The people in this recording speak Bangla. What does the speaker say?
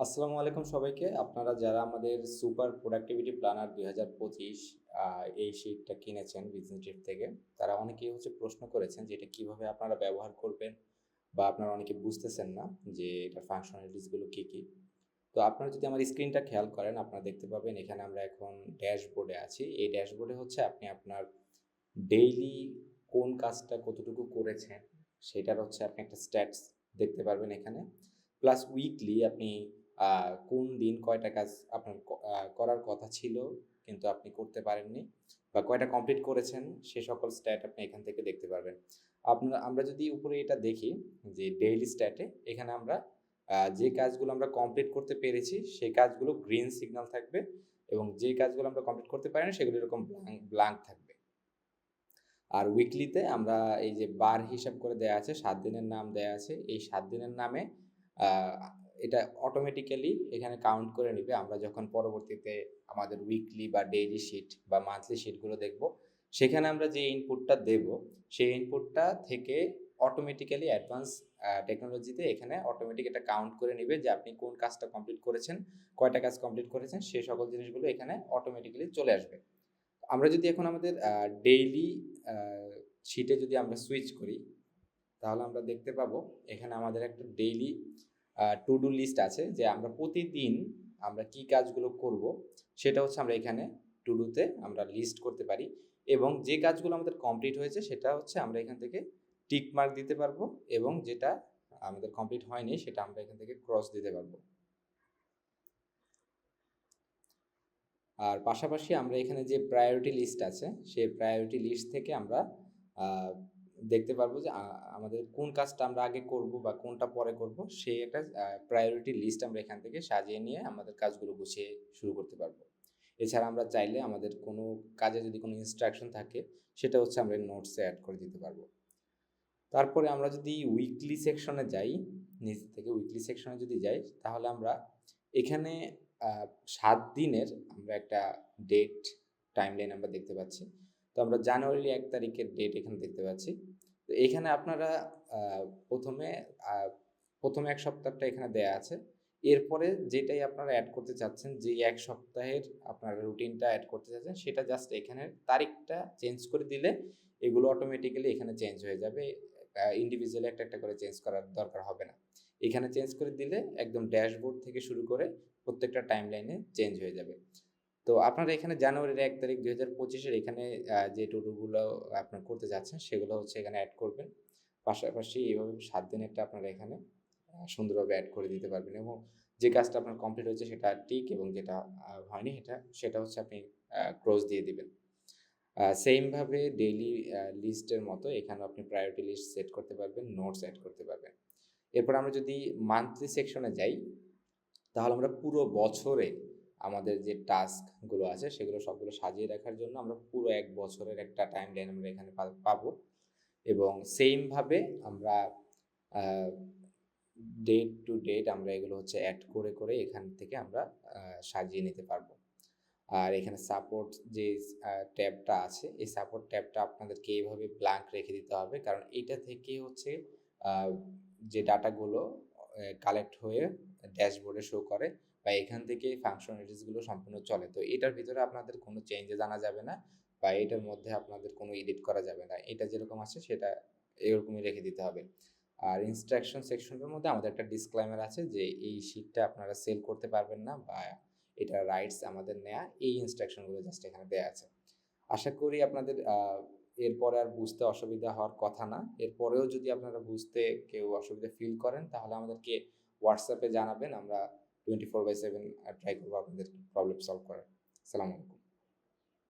আসসালামু আলাইকুম সবাইকে। আপনারা যারা আমাদের সুপার প্রোডাক্টিভিটি প্ল্যানার ২০২৫ এই শীটটা কিনেছেন বিজনেস ট্রিপ থেকে, তারা অনেকেই প্রশ্ন করেছেন যে এটা কিভাবে আপনারা ব্যবহার করবেন বা আপনারা অনেকে বুঝতেছেন না যে এটার ফাংশনালিটিস গুলো কি, কি। তো আপনারা যদি আমার স্ক্রিনটা খেয়াল করেন, আপনারা দেখতে পাবেন এখানে আমরা এখন ড্যাশবোর্ডে আছি। এই ড্যাশবোর্ডে আপনি আপনার ডেইলি কোন কাজটা কতটুকু করেছেন সেটার আপনি একটা স্ট্যাটস দেখতে পারবেন এখানে। প্লাস উইকলি আপনি কোন দিন কয়টা কাজ আপনার করার কথা ছিল কিন্তু আপনি করতে পারেননি বা কয়টা কমপ্লিট করেছেন সে সকল স্ট্যাট আপনি এখান থেকে দেখতে পারবেন। আমরা যদি উপরে এটা দেখি যে ডেইলি স্ট্যাটে এখানে আমরা যে কাজগুলো আমরা কমপ্লিট করতে পেরেছি সেই কাজগুলো গ্রিন সিগন্যাল থাকবে এবং যে কাজগুলো আমরা কমপ্লিট করতে পারিনি সেগুলো এরকম ব্ল্যাঙ্ক থাকবে। আর উইকলিতে আমরা এই যে বার হিসাব করে দেয়া আছে, ৭ দিনের নাম দেয়া আছে। এই ৭ দিনের নামে আ এটা অটোমেটিক্যালি এখানে কাউন্ট করে নিবে। আমরা যখন পরবর্তীতে আমাদের উইকলি বা ডেইলি শিট বা মান্থলি শিটগুলো দেখব, সেখানে আমরা যে ইনপুটটা দেব, সেই ইনপুটটা থেকে অটোমেটিক্যালি অ্যাডভান্স টেকনোলজিতে এখানে অটোমেটিক এটা কাউন্ট করে নিবে যে আপনি কোন কাজটা কমপ্লিট করেছেন, কয়টা কাজ কমপ্লিট করেছেন, সে সকল জিনিসগুলো এখানে অটোমেটিক্যালি চলে আসবে। আমরা যদি এখন আমাদের ডেইলি আ শিটে যদি আমরা সুইচ করি, তাহলে আমরা দেখতে পাবো এখানে আমাদের একটা ডেইলি টু ডু লিস্ট আছে যে আমরা প্রতিদিন আমরা কি কাজগুলো করব, সেটা আমরা এখানে টু ডুতে আমরা লিস্ট করতে পারি এবং যে কাজগুলো আমাদের কমপ্লিট হয়েছে সেটা আমরা এখান থেকে টিক মার্ক দিতে পারবো এবং যেটা আমাদের কমপ্লিট হয়নি সেটা আমরা এখান থেকে ক্রস দিতে পারবো। আর পাশাপাশি আমরা এখানে যে প্রায়োরিটি লিস্ট আছে, সেই প্রায়োরিটি লিস্ট থেকে আমরা আ দেখতে পারবো যে আমাদের কোন কাজটা আমরা আগে করব বা কোনটা পরে করব, সেই একটা প্রায়োরিটি লিস্ট আমরা এখান থেকে সাজিয়ে নিয়ে আমাদের কাজগুলো গুছিয়ে শুরু করতে পারবো। এছাড়া আমরা চাইলে আমাদের কোনো কাজে যদি কোনো ইনস্ট্রাকশন থাকে, সেটা আমরা নোটসে এড করে দিতে পারবো। তারপরে আমরা যদি উইকলি সেকশনে যাই, নিচ থেকে উইকলি সেকশনে যদি যাই, তাহলে আমরা এখানে ৭ দিনের আমরা একটা ডেট টাইমলাইন আমরা দেখতে পাচ্ছি। তো আমরা জানুয়ারির ১ তারিখের ডেট এখানে দেখতে পাচ্ছি। তো এখানে আপনারা আ ১ম এ আ ১ম ১ সপ্তাহটা এখানে দেয়া আছে। এরপরে যেটাই আপনারা এড করতে চাচ্ছেন, যেই ১ সপ্তাহের আপনারা রুটিনটা এড করতে চাচ্ছেন, সেটা জাস্ট এখানের তারিখটা চেঞ্জ করে দিলে এগুলো অটোমেটিক্যালি এখানে চেঞ্জ হয়ে যাবে। ইন্ডিভিজুয়ালি একটা, একটা করে চেঞ্জ করার দরকার হবে না। এখানে চেঞ্জ করে দিলে একদম ড্যাশবোর্ড থেকে শুরু করে প্রত্যেকটা টাইমলাইনে চেঞ্জ হয়ে যাবে। তো আপনারা এখানে জানুয়ারির ১ তারিখ ২০২৫ এর এখানে যে টু ডু গুলো আপনারা করতে যাচ্ছেন সেগুলো এখানে এড করবেন। পাশাপাশি এভাবে ৭ দিনেরটা আপনারা এখানে সুন্দরভাবে এড করে দিতে পারবেন এবং যে কাজটা আপনার কমপ্লিট হয়েছে সেটা টিক এবং যেটা হয়নি সেটা আপনি ক্রস দিয়ে দিবেন। সেইম ভাবে ডেইলি লিস্টের মতো এখানেও আপনি প্রায়োরিটি লিস্ট সেট করতে পারবেন, নোটস এড করতে পারবেন। এরপর আমরা যদি মান্থলি সেকশনে যাই, তাহলে আমরা পুরো বছরে আমাদের যে টাস্কগুলো আছে সেগুলো সবগুলো সাজিয়ে রাখার জন্য আমরা পুরো ১ বছরের একটা টাইমলাইন আমরা এখানে পাবো এবং সেইম ভাবে আমরা আ ডেট টু ডেট আমরা এগুলো এড করে, করে এখান থেকে আমরা সাজিয়ে নিতে পারবো। আর এখানে সাপোর্ট যে ট্যাবটা আছে, এই সাপোর্ট ট্যাবটা আপনাদেরকে এইভাবে ব্ল্যাঙ্ক রেখে দিতে হবে। কারণ এইটা থেকেই আ যে ডাটাগুলো কালেক্ট হয়ে ড্যাশবোর্ডে শো করে বা এখান থেকেই ফাংশনালিটিস গুলো সম্পূর্ণ চলে। তো এটার ভিতরে আপনাদের কোনো চেঞ্জেস আনা যাবে না বা এটার মধ্যে আপনাদের কোনো এডিট করা যাবে না। এটা যেরকম আছে সেটা এরকমই রেখে দিতে হবে। আর ইনস্ট্রাকশন সেকশনের মধ্যে আমাদের একটা ডিসক্লেইমার আছে যে এই শিটটা আপনারা সেল করতে পারবেন না বা এটার রাইটস আমাদের নেয়া, এই ইনস্ট্রাকশনগুলো জাস্ট এখানে দেয়া আছে। আশা করি আপনাদের এরপরে আর বুঝতে অসুবিধা হওয়ার কথা না। এরপরেও যদি আপনারা বুঝতে কেউ অসুবিধা ফিল করেন তাহলে আমাদেরকে WhatsApp এ জানাবেন। আমরা 24/7 ট্রাই করব আপনাদের প্রবলেম সলভ করার। আসসালামু আলাইকুম।